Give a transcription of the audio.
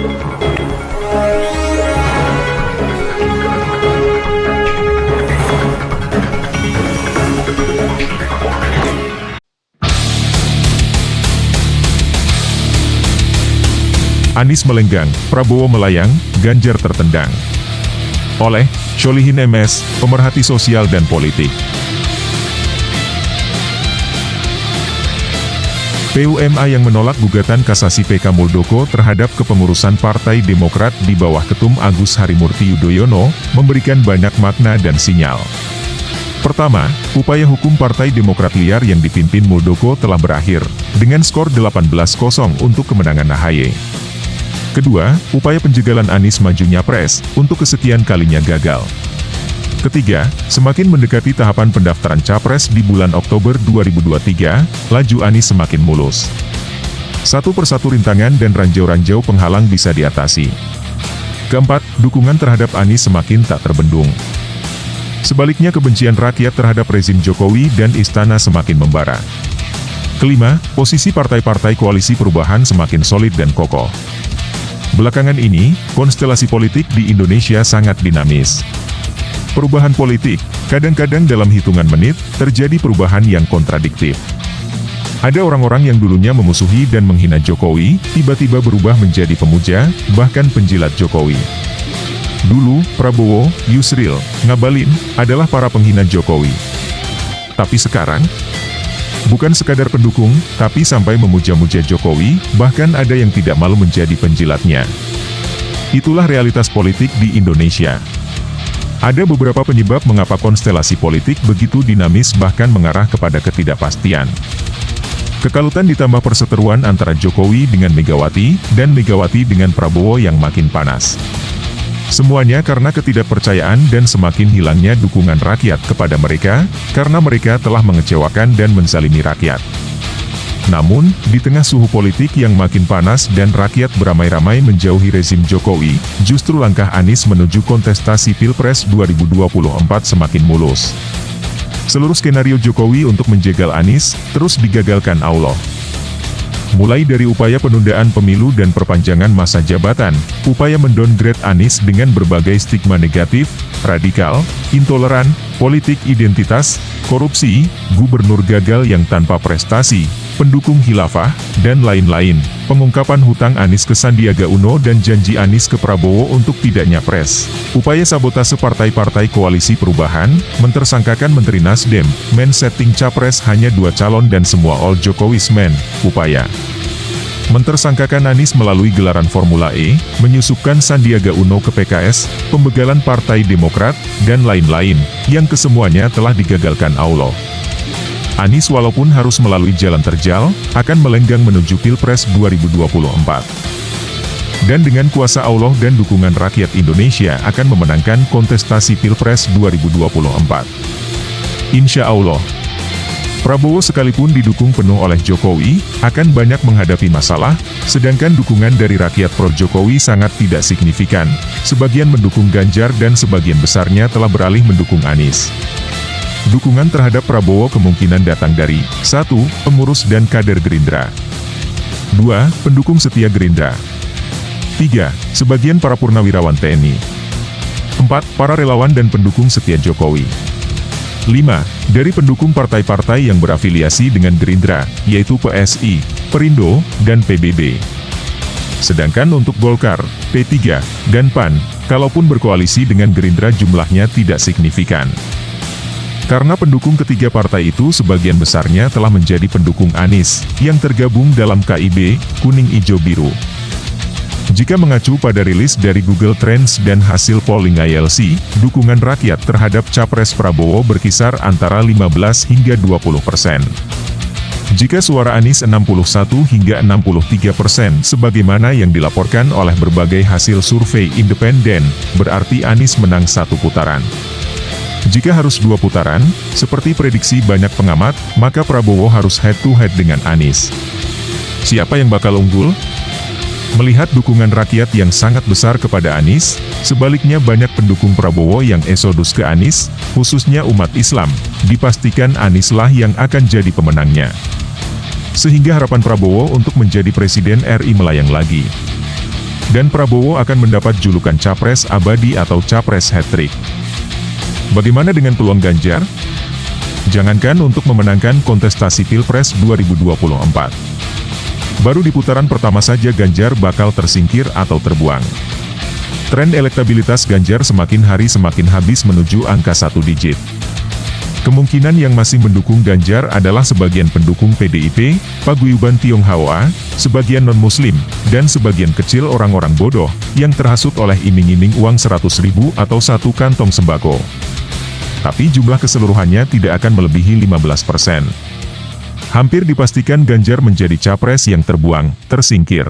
Anies melenggang, Prabowo melayang, Ganjar tertendang. Oleh Sholihin MS, pemerhati sosial dan politik. PUMA yang menolak gugatan kasasi PK Muldoko terhadap kepengurusan Partai Demokrat di bawah Ketum Agus Harimurti Yudhoyono, memberikan banyak makna dan sinyal. Pertama, upaya hukum Partai Demokrat liar yang dipimpin Muldoko telah berakhir, dengan skor 18-0 untuk kemenangan AHY. Kedua, upaya penjegalan Anies maju nyapres, untuk kesekian kalinya gagal. Ketiga, semakin mendekati tahapan pendaftaran capres di bulan Oktober 2023, laju Anies semakin mulus. Satu persatu rintangan dan ranjau-ranjau penghalang bisa diatasi. Keempat, dukungan terhadap Anies semakin tak terbendung. Sebaliknya kebencian rakyat terhadap rezim Jokowi dan istana semakin membara. Kelima, posisi partai-partai koalisi perubahan semakin solid dan kokoh. Belakangan ini, konstelasi politik di Indonesia sangat dinamis. Perubahan politik, kadang-kadang dalam hitungan menit, terjadi perubahan yang kontradiktif. Ada orang-orang yang dulunya memusuhi dan menghina Jokowi, tiba-tiba berubah menjadi pemuja, bahkan penjilat Jokowi. Dulu, Prabowo, Yusril, Ngabalin, adalah para penghina Jokowi. Tapi sekarang, bukan sekadar pendukung, tapi sampai memuja-muja Jokowi, bahkan ada yang tidak malu menjadi penjilatnya. Itulah realitas politik di Indonesia. Ada beberapa penyebab mengapa konstelasi politik begitu dinamis bahkan mengarah kepada ketidakpastian. Kekalutan ditambah perseteruan antara Jokowi dengan Megawati, dan Megawati dengan Prabowo yang makin panas. Semuanya karena ketidakpercayaan dan semakin hilangnya dukungan rakyat kepada mereka, karena mereka telah mengecewakan dan menzalimi rakyat. Namun, di tengah suhu politik yang makin panas dan rakyat beramai-ramai menjauhi rezim Jokowi, justru langkah Anies menuju kontestasi Pilpres 2024 semakin mulus. Seluruh skenario Jokowi untuk menjegal Anies, terus digagalkan Allah. Mulai dari upaya penundaan pemilu dan perpanjangan masa jabatan, upaya mendowngrade Anies dengan berbagai stigma negatif, radikal, intoleran, politik identitas, korupsi, gubernur gagal yang tanpa prestasi, pendukung khilafah, dan lain-lain, pengungkapan hutang Anies ke Sandiaga Uno dan janji Anies ke Prabowo untuk tidak nyapres, upaya sabotase partai-partai koalisi perubahan, mentersangkakan Menteri Nasdem, men-setting capres hanya 2 calon dan semua all Jokowi's men, upaya mentersangkakan Anies melalui gelaran Formula E, menyusupkan Sandiaga Uno ke PKS, pembegalan Partai Demokrat, dan lain-lain, yang kesemuanya telah digagalkan Allah. Anies walaupun harus melalui jalan terjal, akan melenggang menuju Pilpres 2024. Dan dengan kuasa Allah dan dukungan rakyat Indonesia akan memenangkan kontestasi Pilpres 2024. Insya Allah. Prabowo sekalipun didukung penuh oleh Jokowi, akan banyak menghadapi masalah, sedangkan dukungan dari rakyat pro-Jokowi sangat tidak signifikan. Sebagian mendukung Ganjar dan sebagian besarnya telah beralih mendukung Anies. Dukungan terhadap Prabowo kemungkinan datang dari 1. Pengurus dan kader Gerindra. 2. Pendukung setia Gerindra. 3. Sebagian para purnawirawan TNI. 4. Para relawan dan pendukung setia Jokowi. 5. Dari pendukung partai-partai yang berafiliasi dengan Gerindra, yaitu PSI, Perindo, dan PBB. Sedangkan untuk Golkar, P3, dan PAN, kalaupun berkoalisi dengan Gerindra jumlahnya tidak signifikan. Karena pendukung ketiga partai itu sebagian besarnya telah menjadi pendukung Anies, yang tergabung dalam KIB, Kuning Ijo Biru. Jika mengacu pada rilis dari Google Trends dan hasil polling ILC, dukungan rakyat terhadap Capres Prabowo berkisar antara 15 hingga 20%. Jika suara Anies 61 hingga 63%, sebagaimana yang dilaporkan oleh berbagai hasil survei independen, berarti Anies menang 1 putaran. Jika harus 2 putaran, seperti prediksi banyak pengamat, maka Prabowo harus head-to-head dengan Anies. Siapa yang bakal unggul? Melihat dukungan rakyat yang sangat besar kepada Anies, sebaliknya banyak pendukung Prabowo yang eksodus ke Anies, khususnya umat Islam, dipastikan Anieslah yang akan jadi pemenangnya. Sehingga harapan Prabowo untuk menjadi Presiden RI melayang lagi. Dan Prabowo akan mendapat julukan Capres Abadi atau Capres Hat-trick. Bagaimana dengan peluang Ganjar? Jangankan untuk memenangkan kontestasi Pilpres 2024. Baru di putaran pertama saja Ganjar bakal tersingkir atau terbuang. Tren elektabilitas Ganjar semakin hari semakin habis menuju angka 1 digit. Kemungkinan yang masih mendukung Ganjar adalah sebagian pendukung PDIP, paguyuban Tionghoa, sebagian non-muslim, dan sebagian kecil orang-orang bodoh, yang terhasut oleh iming-iming uang 100.000 atau satu kantong sembako. Tapi jumlah keseluruhannya tidak akan melebihi 15%. Hampir dipastikan Ganjar menjadi capres yang terbuang, tersingkir.